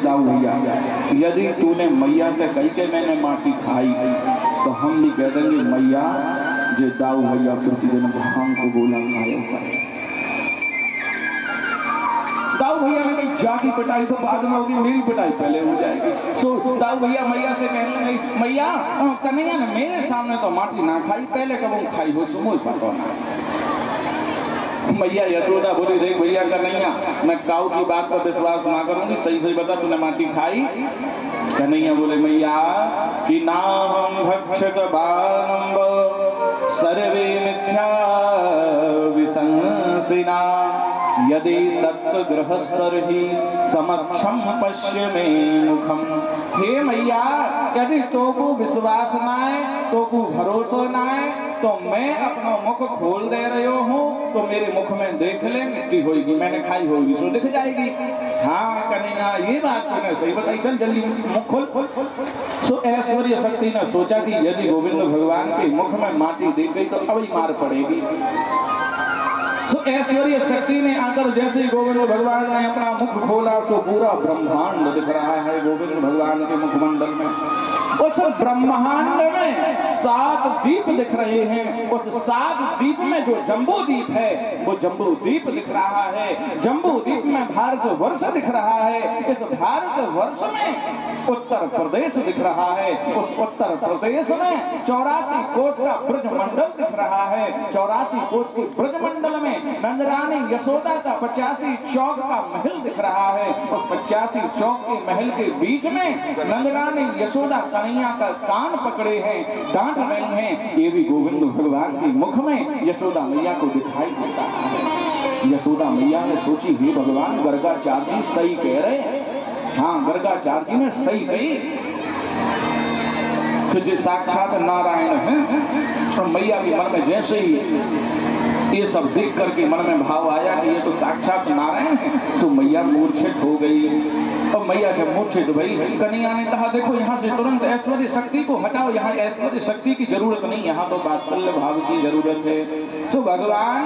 दाऊ भैया, यदि तूने मैया के कही के मैंने माटी खाई तो हम भी कह देंगे मैया जे दाऊ भैया प्रतिदिन भांग को गोला खाया करे। दाऊ भैया ने कहीं जाकी पिटाई तो बाद में होगी, मेरी पिटाई पहले हो जाएगी। सो दाऊ भैया मैया से कहने लगे मैया कन्हैया ने मेरे सामने तो माटी ना खाई, पहले कब खाई हो सुमो पता ना। मैया यशोदा बोली देख भैया कन्हैया मैं काऊ की बात पर विश्वास ना करूंगी, सही सही बता तूने माटी खाई। कन्हैया बोले मैया कि ना हम भक्षक बानंब सर्वे मिथ्या विसंसिना यदि सत्य गृहस्तर ही समक्षम पश्य में मुखम। हे मैया यदि तो को विश्वास ना है, तो को भरोसा ना है, तो मैं अपना मुख खोल दे रहे हूँ तो मेरे मुख में देख ले मिट्टी होगी, मैंने खाई होगी सो दिख जाएगी। हाँ कन्हैया ये बात तूने सही बताई, चल जल्दी मुख खोल। सो ऐश्वर्य शक्ति ने सोचा कि यदि गोविंद भगवान के मुख में माटी दिख गई तो अब ही मार पड़ेगी। तो ऐश्वर्य शक्ति ने आकर जैसे ही गोविंद भगवान ने अपना मुख खोला सो पूरा ब्रह्मांड दिख रहा है गोविंद भगवान के मुखमंडल में। उस ब्रह्मांड में 7 दीप दिख रहे हैं। उस 7 दीप में जो जम्बू दीप है वो जम्बू दीप दिख रहा है। जम्बू दीप में भारत वर्ष दिख रहा है। इस भारत वर्ष में उत्तर प्रदेश दिख रहा है। उस उत्तर प्रदेश में 84 कोस का ब्रजमंडल दिख रहा है। 84 कोस के ब्रजमंडल में नंदरानी यशोदा का 85 चौक का महल दिख रहा है। उस 85 चौक के महल के बीच में नंदरानी यशोदा कन्हैया का कान पकड़े हैं, डांट रही हैं। ये भी गोविंद भगवान के मुख में यशोदा मैया को दिखाई देता है। यशोदा मैया ने सोची हे भगवान गर्गाचार्य जी सही कह रहे। हाँ गर्गाचार्य जी ने सही कही तो जो साक्षात नारायण है। तो मैया भी मन में जैसे ही ये सब देख करके मन में भाव आया कि ये तो साक्षात नारायण है, तो मैया मूर्छित हो गई। और मैया जब मूर्छित भई कन्हैया ने कहा देखो यहाँ से तुरंत ऐश्वर्य शक्ति को हटाओ, यहाँ ऐश्वर्य शक्ति की जरूरत नहीं, यहाँ तो वात्सल्य भाव की जरूरत है। तो भगवान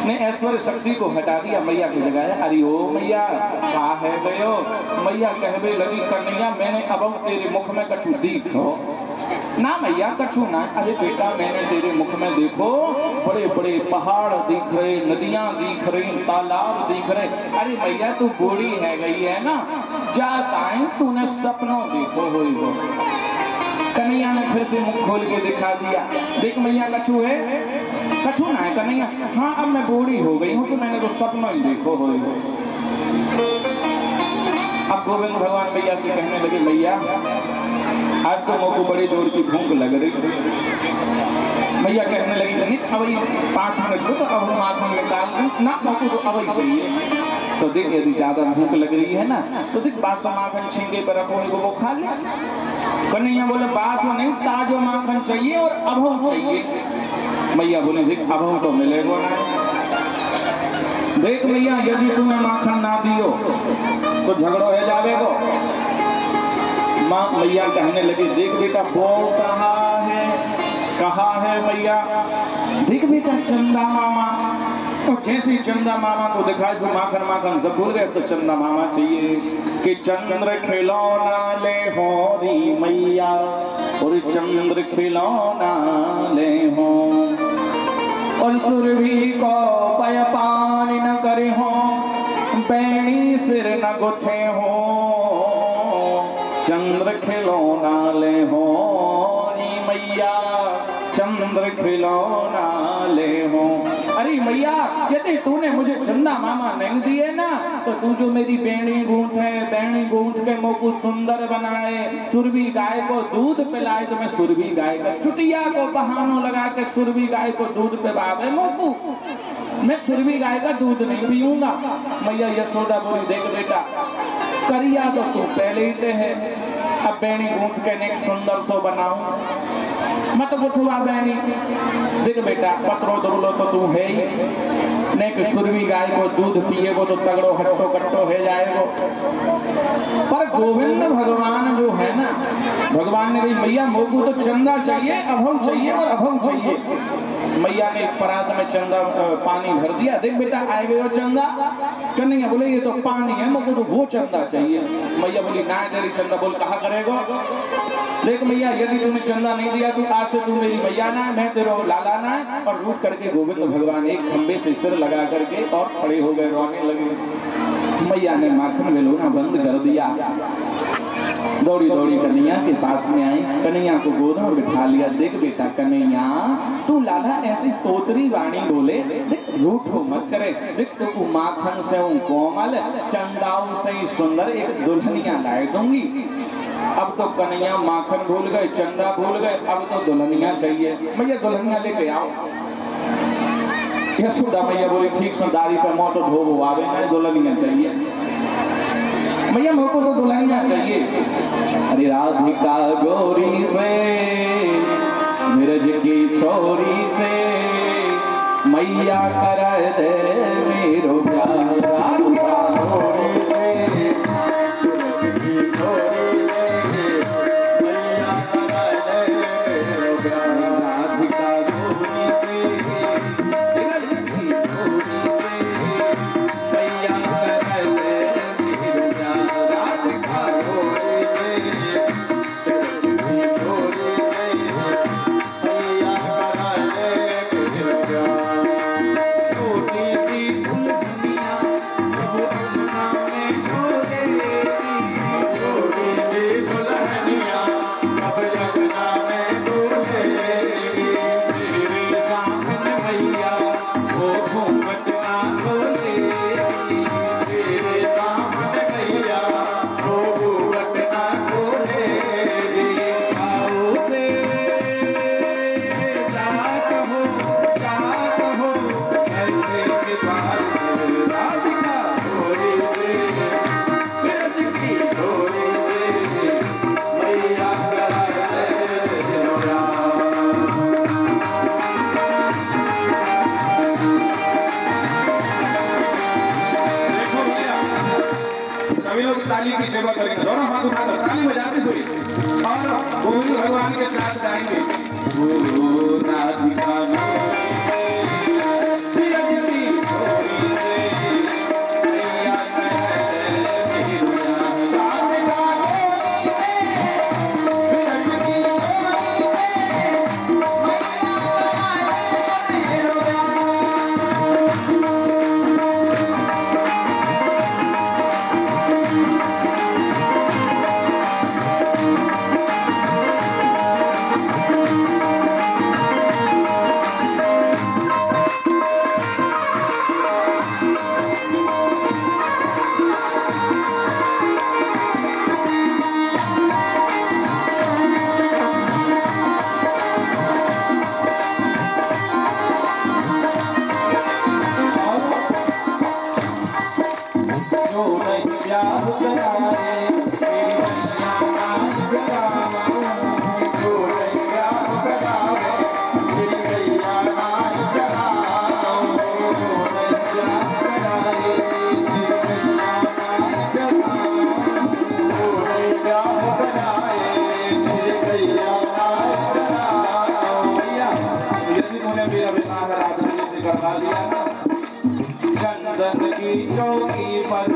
ने ऐश्वर्य शक्ति को हटा दिया, मैया की जगह अरे ओ मैया कहा है गयो। मैया कहवे लगी कन्हैया मैंने अब तेरे मुख में कछु देखो ना। मैया कछु ना, अरे बेटा मैंने तेरे मुख में देखो बड़े बड़े पहाड़ दिख रहे, नदियां दिख रही, तालाब दिख रहे। अरे मैया तू बूढ़ी है गई है ना, जाता है तूने सपनों देखो हो। कन्हैया ने फिर से मुख खोल के दिखा दिया, देख मैया कछु है, कछु ना है कन्हैया। हाँ अब मैं बूढ़ी हो गई हूँ तो मैंने तो सपनों ही देखो हो। अब गोविंद भगवान मैया से कहने लगे मैया आज तो मोको बड़ी जोर की भूख लग रही। मैया कहने लगी नहीं अब 5 मिनट को तो अब हम माखन निकाल दें ना, मोको तो अब ही चाहिए। तो देख यदि ज्यादा भूख लग रही है ना तो देख बासो माखन छींके पर रखो वो खा ले। कन्हैया बोले बासो नहीं ताजो माखन चाहिए और अभव चाहिए। मैया बोले देख अभव तो मिलेगा ना। देख मैया यदि तुम्हें माखन ना दियो तो झगड़ो है जावेगो। माँ मैया कहने लगी देख बेटा बोल कहा है मैया। देख बेटा चंदा मामा। तो जैसे चंदा मामा को दिखाए तो माखन माखन सब भूल गए। तो चंदा मामा चाहिए कि चंद्र खिलौना ले होरी मैया और चंद्र खिलौना ले हो और सुरभि को पय पानी न करे हो, बैणी सिर न गुथे हो, चंद्र खिलौना ले हो मैया चंद्र खिलौना ले हो। अरे मैया यदि तूने मुझे चंदा मामा नहीं दिए ना तो तू जो मेरी बेणी गूंथ है, बेणी गूंथ के मोको सुंदर बनाए, सुरभि गाय को दूध पिलाए तो मैं सुरभि गाय का चुटिया को बहानों लगा के सुरभि गाय को दूध पिलावे मोको, मैं सुरभि गाय का दूध नहीं पीऊंगा। मैया यशोदा बोली देख बेटा करिया तो तू पहले ही ते है, अब बेणी गूंथ के नेक सुंदर सो बनाऊं मत गुठवा बेणी। देख बेटा पत्रो दरुलो तो तू है ही नेक सुरभि गाय को दूध पिएगो तो तगड़ो हट्टो कट्टो है जाएगो। पर गोविंद भगवान जो है ना, भगवान ने कही भैया मोको तो चंदा चाहिए, अभव चाहिए और अभव चाहिए। मैया ने एक परात में चंदा पानी भर दिया, देख बेटा आए गए हो चंदा। कन्हैया बोले ये तो पानी है, मुझको तो वो चंदा चाहिए। मैया बोली ना तेरी चंदा। बोल कहा करेगो। देख मैया यदि तूने चंदा नहीं दिया तो आज से तू मेरी मैया ना है, मैं तेरा लाला ना है। और रूठ करके गोविंद भगवान एक खंबे से सिर लगा करके और खड़े हो गए, रोने लगे। मैया ने माखन बेलोना बंद कर दिया। दौड़ी दौड़ी कन्हैया के पास में आई, कन्हैया को गोद में बिठा लिया। देख बेटा कन्हैया तू लाला ऐसी तोतरी वाणी बोले, देख रूठो मत करे। देख तू माखन से हूँ कोमल, चंदाओं से ही सुंदर एक दुल्हनिया लाए दूंगी। अब तो कन्हैया माखन भूल गए, चंदा भूल गए, अब तो दुल्हनिया चाहिए। मैया दुल्हनिया लेके आओ। यशोदा मैया बोली ठीक सुंदारी पर मोट धोबो आवे ना, दुल्हनिया चाहिए। मैया मुझको तो दुल्हनिया चाहिए। अरे राधिका गोरी से मिर्ज की छोरी से मैया कर दे मेरो प्यार। राधिका गोरी से मिर्ज की छोरी से मैया कर दे मेरो प्यार। राधिका गोरी से मिर्ज की छोरी से मैया कर दे मेरो प्यार। राधिका गोरी से मिर्ज की छोरी से मैया कर दे मेरो प्यार। छोटी सी दुल्हनिया वो अंगना में डोलेगी, छोटी सी दुल्हनिया अब अंगना में डोलेगी। तेरे सामने मैया वो घूंघट ना खोलेगी, तेरे सामने मैया वो घूंघट ना खोलेगी। आओ से जात हो ऐसे के बात। राधिका गोरी से मिर्ज की छोरी से मैया कर दे मेरो प्यार। देखो भैया सभी लोग ताली की सेवा करेंगे, दोनों हाथ उठाकर ताली बजाते हुए और गोविंद भगवान के साथ गाएंगे। ओ राधिका चंदन की चौकी पर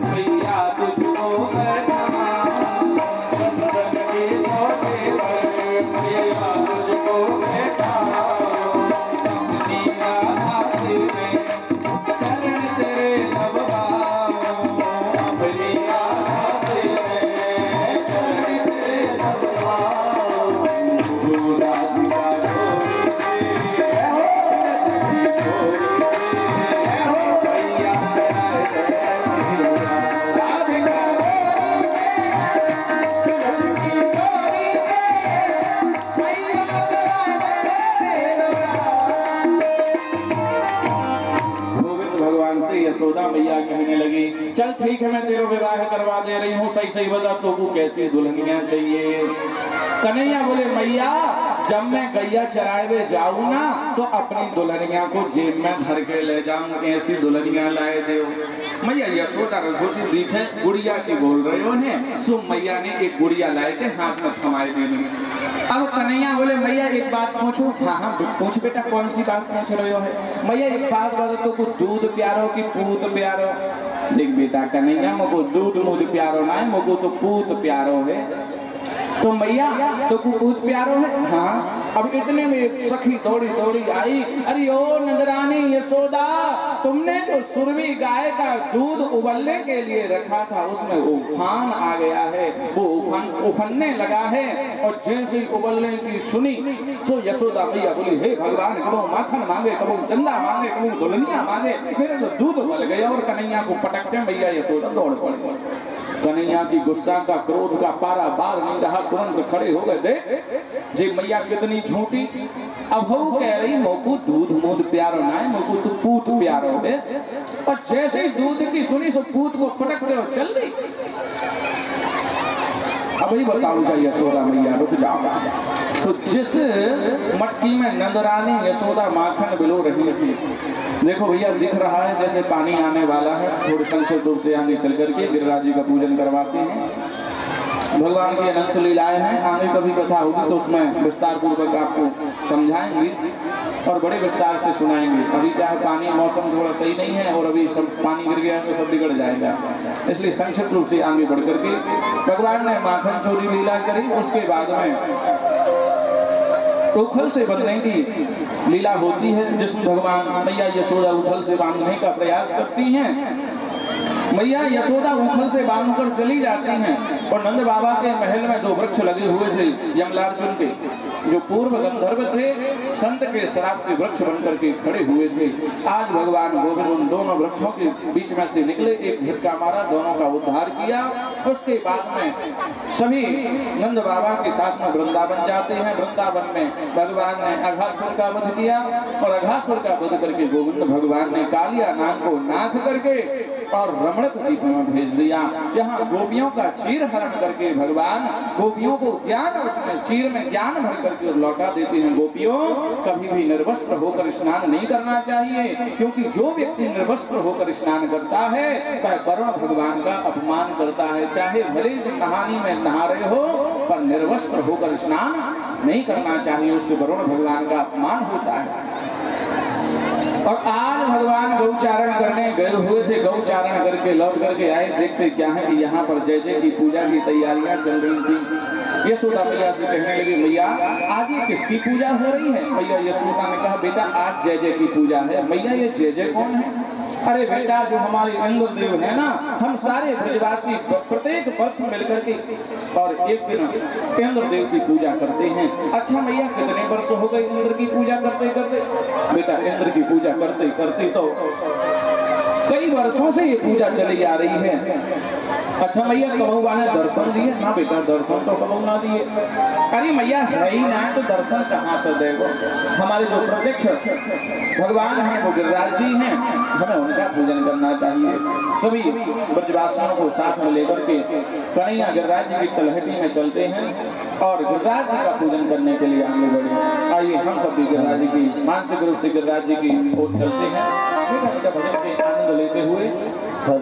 मैया तुझको बैठाऊं, चंदन की चौकी पर मैया तुझको बैठाऊं। अपनी आसी में चरण तेरे नवाऊं, अपनी आसी में चरण तेरे नवाऊं। राधिका गोरी से यशोदा मैया कहने लगी चल ठीक है मैं तेरा विवाह करवा दे रही हूँ, सही सही बता तो को कैसी दुल्हनिया चाहिए। कन्हैया बोले मैया जब मैं गैया चराए जाऊं ना तो अपनी दुल्हनिया को जेब में धर के ले जाऊं, ऐसी दुल्हनिया लाए दे। मैया यशोदा रघुजी दिखे गुड़िया की बोल रहे हो हैं, सो मैया ने एक गुड़िया लाए थे हाथ में थमाए देने। अब कन्हैया बोले मैया एक बात पूछूं? हाँ हाँ पूछ बेटा, कौन सी बात पूछ रहे हो? है मैया एक बात बता, तो कुछ दूध प्यारो कि पूत प्यारो? देख बेटा कन्हैया, मुझको दूध मूध प्यारो ना है, मुझको तो पूत प्यारो है। तो मैया तो पूत प्यारो है? हाँ। अब इतने में सखी दौड़ी दौड़ी आई, अरे ओ नंदरानी यशोदा, तुमने जो सुरवी गाय का दूध उबलने के लिए रखा था उसमें उफान आ गया है, वो उफनने लगा है। और जैसे ही उबलने की सुनी तो यशोदा मैया बोली, हे भगवान, कबो माखन मांगे, कबो चंदा मांगे, कबो दुल्हनिया मांगे, मेरे तो दूध उबल गया। और कन्हैया को पटकते मैया यशोदा दौड़ पड़ी। कन्हैया की गुस्सा का, क्रोध का पारा बार नहीं रहा, तुरंत खड़े हो गए। देख जी मैया कितनी झूठी, अब वो कह रही मोकू दूध मूध प्यारो ना है, मोकू तो पूत प्यारो है। और जैसे ही दूध की सुनी सो पूत को पटकते हो चल दी। अब ही बताओ जाइए यशोदा मैया रुक जाओ। तो जिस मटकी में नंदरानी यशोदा माखन बिलो रही थी, देखो भैया दिख रहा है जैसे पानी आने वाला है, थोड़ी संख्या दूर से आगे चल करके गिरिराज जी का पूजन करवाते हैं। भगवान की अनंत लीलाएं हैं, आगे कभी कथा होगी तो उसमें विस्तार पूर्वक आपको समझाएंगे और बड़े विस्तार से सुनाएंगे। अभी क्या है पानी मौसम थोड़ा सही नहीं है और अभी सब पानी गिर गया तो सब बिगड़ जाएगा, इसलिए संक्षिप्त रूप से आगे बढ़ करके भगवान ने माखन चोरी लीला करी। उसके बाद में उखल से बंधने की लीला होती है, जिसमें भगवान मैया यशोदा उखल से बांधने का प्रयास करती हैं। मैया यशोदा उखल से बांधकर चली जाती हैं और नंद बाबा के महल में दो वृक्ष लगे हुए थे यमलार्जुन के, जो पूर्व गंधर्व थे, संत के श्राप से वृक्ष बनकर के खड़े हुए थे। आज भगवान गोविंद उन दोनों वृक्षों के बीच में से निकले, एक झटका मारा, दोनों का उद्धार किया। उसके बाद में सभी नंद बाबा के साथ में वृंदावन जाते हैं। वृंदावन में भगवान ने अघासुर का वध किया और अघासुर का वध करके गोविंद भगवान ने कालिया नाग को नाथ करके और रमणक द्वीप में भेज दिया, जहाँ गोपियों का चीर हरण करके भगवान गोपियों को ज्ञान, उसमें चीर में ज्ञान भर करके लौटा देते हैं। गोपियों कभी भी निर्वस्त्र होकर स्नान नहीं करना चाहिए, क्योंकि जो व्यक्ति निर्वस्त्र होकर स्नान करता है वह वरुण भगवान का अपमान करता है। चाहे भले नहानी में नहा रहे हो, पर निर्वस्त्र होकर स्नान नहीं करना चाहिए, उससे वरुण भगवान का अपमान होता है। और आज भगवान गौचारण करने गए हुए थे, गौचारण करके लौट करके आए, देखते क्या है कि यहाँ पर जय जय की पूजा की तैयारियां चल रही थी। यशोदा मैया से कहने लगी, मैया आज ये किसकी पूजा हो रही है? मैया यशोदा ने कहा, बेटा आज जय जय की पूजा है। मैया ये जय जय कौन है? अरे बेटा जो हमारे इंद्र देव है ना, हम सारे ब्रजवासी प्रत्येक वर्ष मिलकर के और एक दिन इंद्र देव की पूजा करते हैं। अच्छा मैया कितने वर्ष हो गए इंद्र की पूजा करते करते? बेटा इंद्र की पूजा करते करते तो कई वर्षों से ये पूजा चली आ रही है। अच्छा मैया कबहुआ ने दर्शन दिए? हाँ बेटा दर्शन तो कबहू ना दिए। अरे मैया है ही ना तो दर्शन कहाँ से देगा? हमारे जो प्रत्यक्ष भगवान हैं वो गिरिराज जी हैं, हमें उनका पूजन करना चाहिए। सभी ब्रजवासियों को साथ में लेकर के कन्हैया गिरिराज जी की तलहटी में चलते हैं और गिरिराज जी का पूजन करने के लिए आगे बढ़े। आइए हम सभी गिरिराज जी की मानसिक रूप से गिरिराज जी की ओर चलते हैं, भजन के आनंद लेते हुए। तो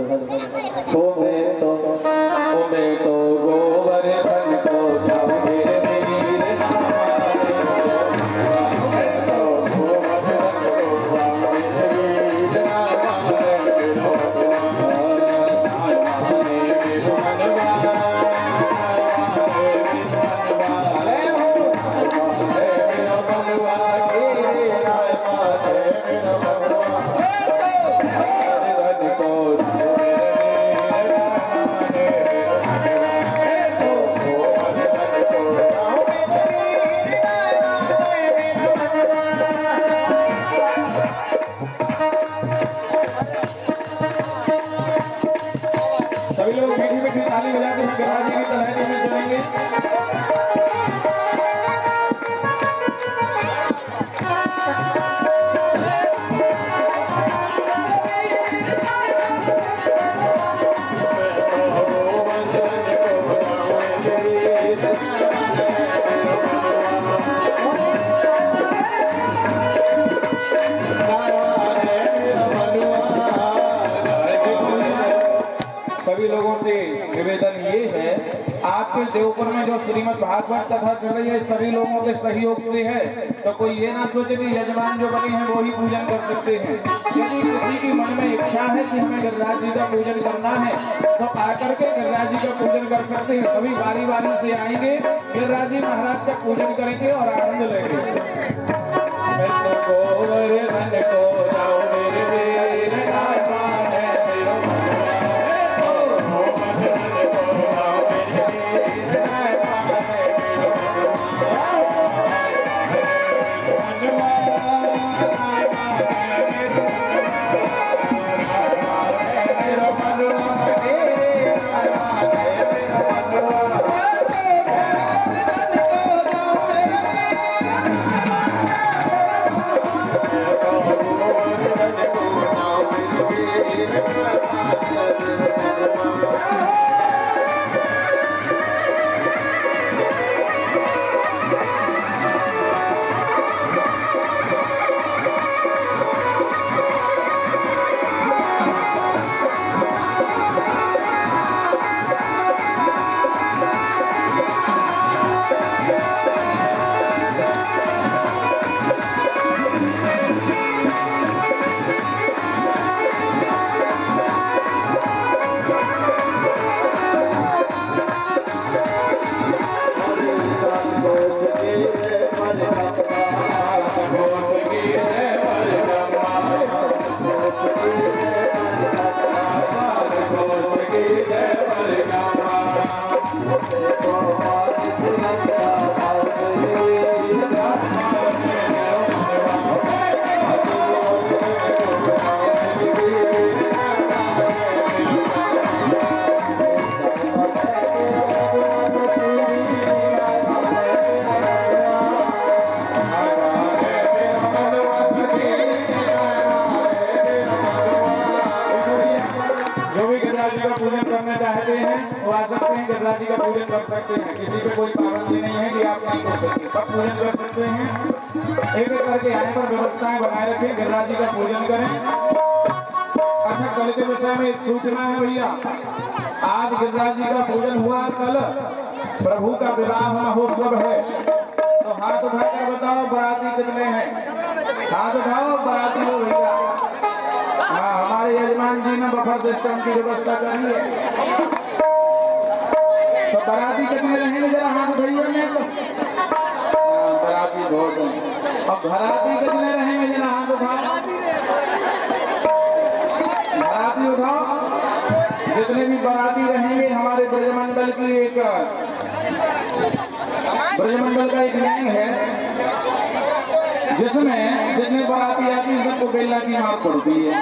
गोवर्धन को जाओ मेरे वीर सभी लोगों से निवेदन ये है, आपके देवपुर में जो श्रीमद् भागवत कथा चल रही है सभी लोगों के सहयोग से है, तो कोई ये ना सोचे कि यजमान जो बने हैं वो ही पूजन कर सकते हैं। यदि किसी की मन में इच्छा है कि हमें गिरिराज जी का पूजन करना है तो आकर के गिरिराज जी का पूजन कर सकते हैं। सभी बारी बारी से आएंगे, गिरिराज जी महाराज का पूजन करेंगे और आनंद लेंगे। गिरिराज जी का पूजन कर सकते हैं। किसी को कोई पाबंदी नहीं है कि आप नहीं कर सकते, सब पूजन कर सकते हैं। एक एक करके आने पर व्यवस्थाएं बनाए रखें, गिरिराज जी का पूजन करें। अच्छा, कल के विषय में एक सूचना है भैया, आज गिरिराज जी का पूजन हुआ, कल प्रभु का विवाह महोत्सव है। तो हाथ उठाकर बताओ बराती कितने हैं? हाथ उठाओ बराती लोग भैया। हाँ, हमारे यजमान जी ने बफर सिस्टम की व्यवस्था करी है। तो बराती कितने रहेंगे जरा हाथ उठाइए में तो। बराती बहुत है। और घराती कितने रहेंगे जरा हाथ उठाओ। बराती उठाओ। जितने भी बराती रहेंगे हमारे ब्रजमंडल की एक ब्रजमंडल का एक गैंग है जिसमें जितने बराती आती है सबको बेला की मार पड़ती है?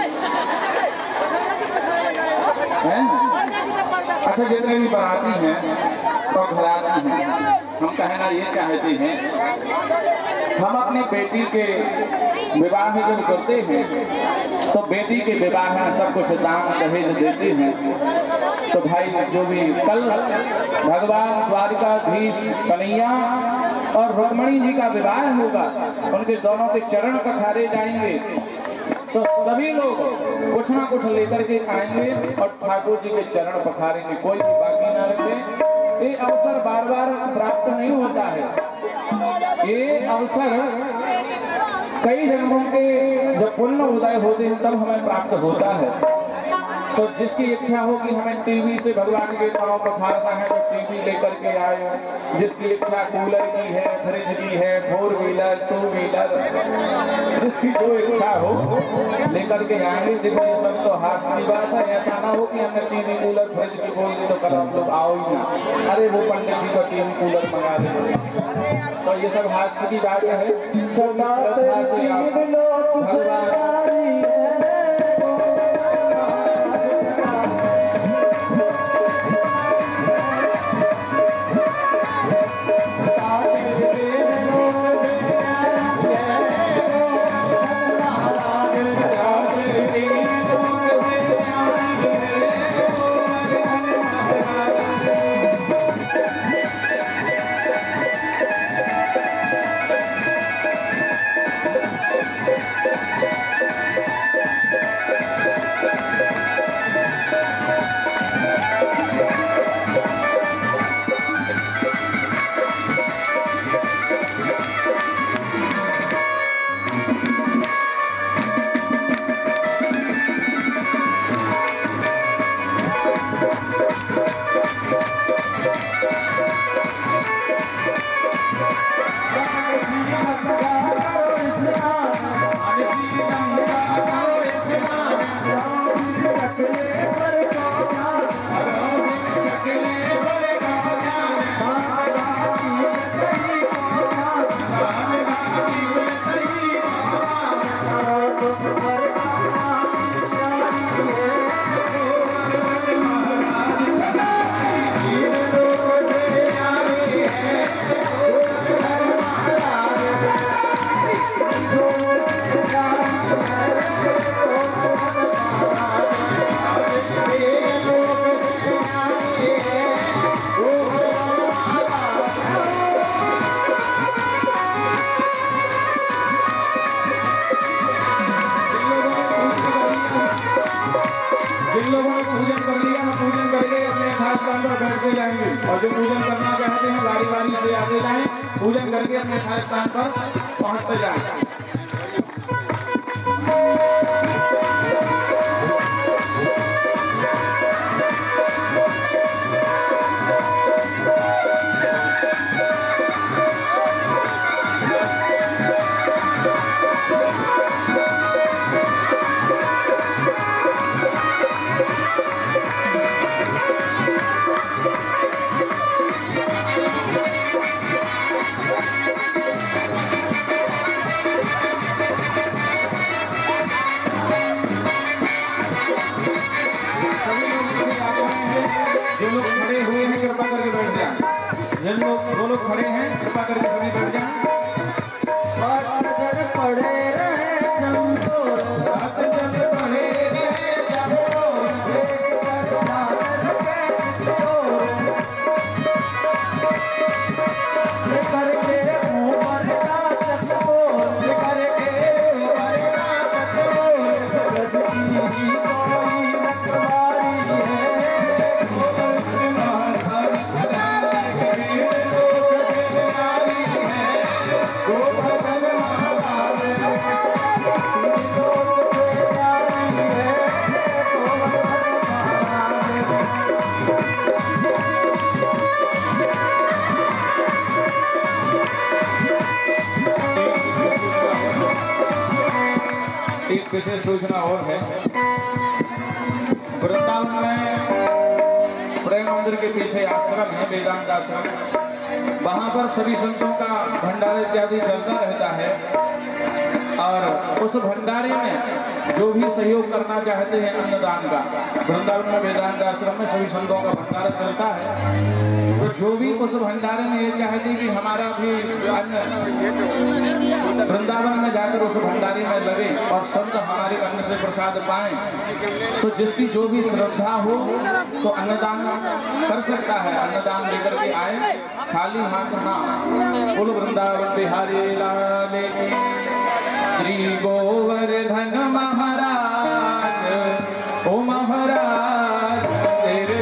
अच्छा, जितने भी बराती हैं और घराती हैं, हम कहना ये चाहते हैं, हम अपनी बेटी के विवाह जब करते हैं तो बेटी के विवाह में सब कुछ दान दहेज देते हैं। तो भाई जो भी कल भगवान द्वारिकाधीश कन्हैया और रुक्मणी जी का विवाह होगा, उनके दोनों के चरण पखारे जाएंगे, तो सभी लोग कुछ ना कुछ लेकर के आएंगे और ठाकुर जी के चरण पखारेंगे, कोई भी बाकी ना रखे। ये अवसर बार बार प्राप्त नहीं होता है। ये अवसर कई जन्मों के जब पुण्य उदय होते हैं तब हमें प्राप्त होता है। तो जिसकी इच्छा हो कि हमें टीवी से भगवान के पांव पखारना है तो टीवी लेकर के आए। जिसकी इच्छा कूलर की है, फ्रिज की है, 4 व्हीलर 2 व्हीलर, जिसकी जो इच्छा हो लेकर के आएंगे। देखो ये सब तो हास्य की बात है, ऐसा ना हो कि हमने टीवी कूलर फ्रिज की बोल दी तो कल हम लोग आओ ही ना, अरे वो पंडित जी का टीवी कूलर मंगा दे। तो ये सब हास्य की बात है। भगवान और जो पूजन करना चाहते हैं बारी बारी से आगे जाएं, पूजन करके अपने यथा स्थान पर पहुंचते जाएं। जो लोग खड़े हैं कृपा करके सभी बैठ जाएं। पड़े रहे जमोर, पड़े रहे जमोर, करके मुंह पर नाचत बोल, करके मुंह पर नाचत बोल, रजनी की कोई रखवाली एक विशेष सूचना और है। वृंदावन में प्रेम मंदिर के पीछे आश्रम है, वेदांत आश्रम। वहां पर सभी संतों का भंडारा इत्यादि चलता रहता है और उस भंडारे में जो भी सहयोग करना चाहते हैं अन्नदान का, वृंदावन में वेदांत आश्रम में सभी संतों का भंडारा चलता है। तो जो भी उस भंडारे में ये चाहते कि हमारा भी अन्न वृंदावन में जाकर उस भंडारे में लगे और संत हमारे अन्न से प्रसाद पाएं, तो जिसकी जो भी श्रद्धा हो तो अन्नदान कर सकता है। अन्नदान लेकर के आए, खाली हाथ ना। बोलो वृंदावन बिहारी लाल की, श्री गोवर्धन महाराज, ओ महाराज तेरे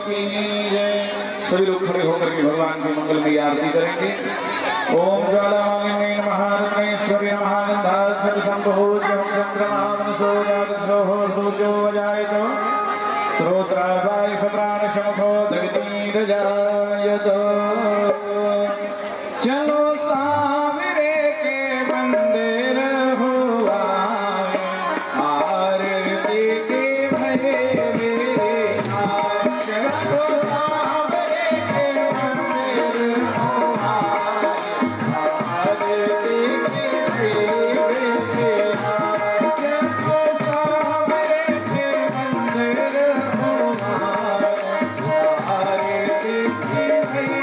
की जय। सभी लोग खड़े होकर के भगवान की मंगलमयी आरती करेंगे। ओम ज्वालामालिन्ये नमः रत्नेश्वर्य नमः शंभो चंद्रमा सूर्यो वजायत श्रोत्राय प्राणशमुखो दगिनीरजायत। चलो सावरे के मंदिर हुआ आरती के भरे मेरे नाथ। चलो सावरे के मंदिर हुआ आरती के भरे मेरे नाथ। चलो सावरे के मंदिर हुआ आरती के भरे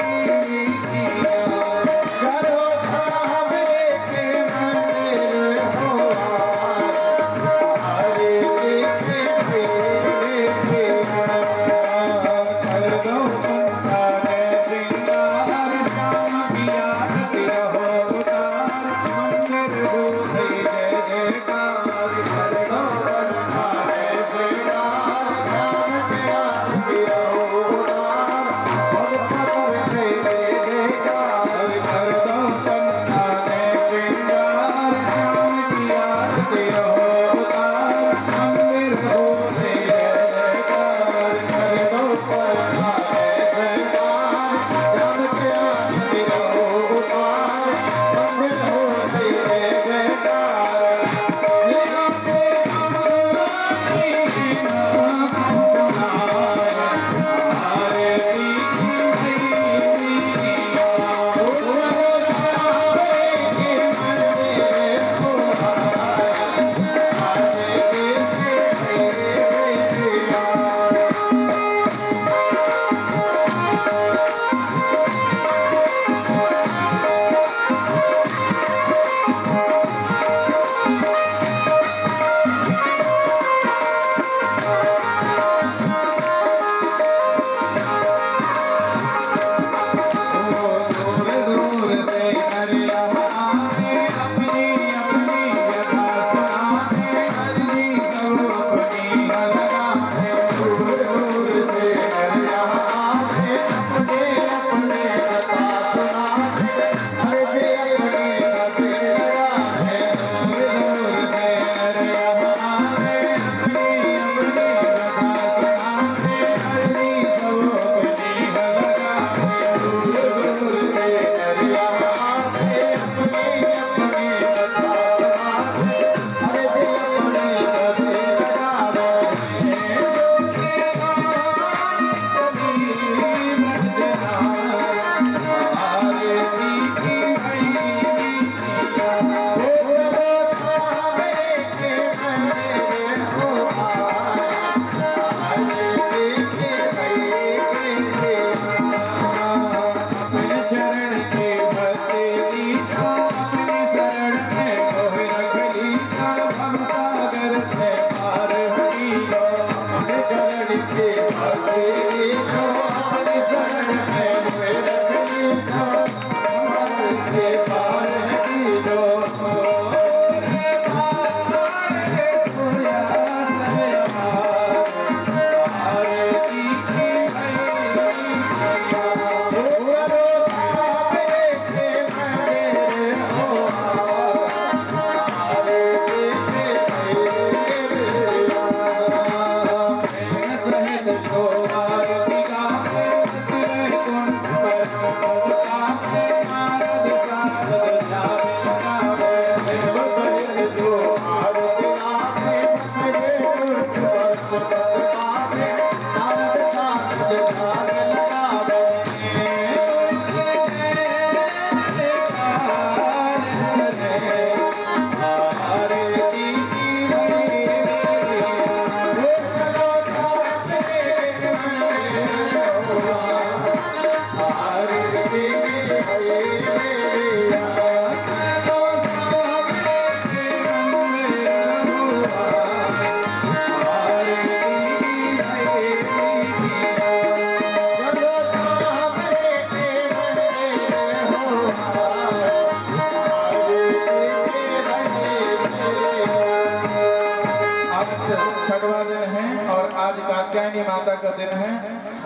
छठवां दिन है और आज कात्यायनी माता का दिन है।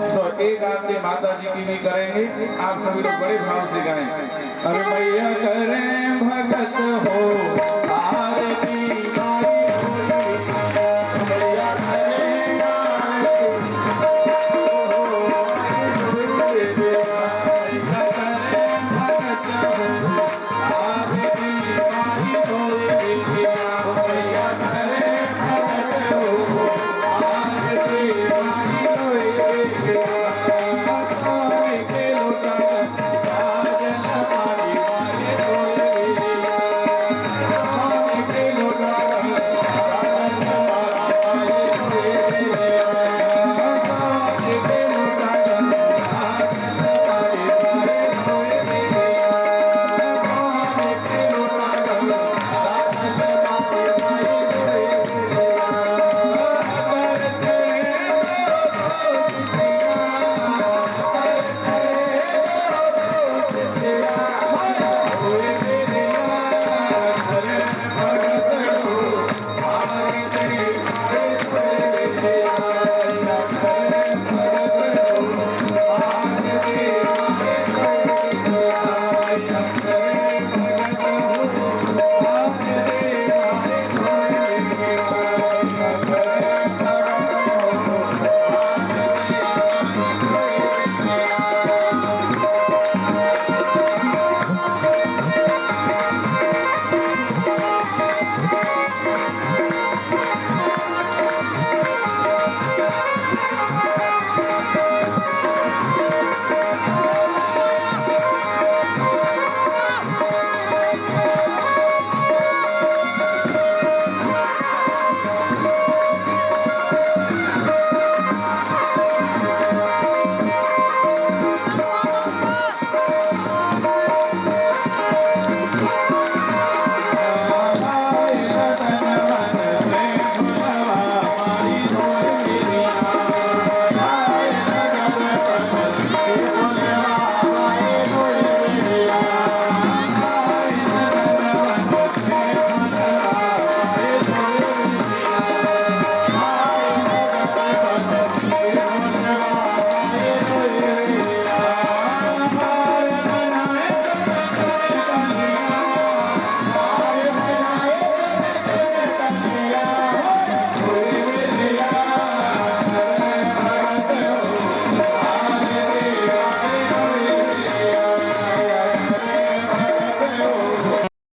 तो एक आरती माता जी की भी करेंगे, आप सभी लोग बड़े भाव से गाएं। अरे मैया करें भगत हो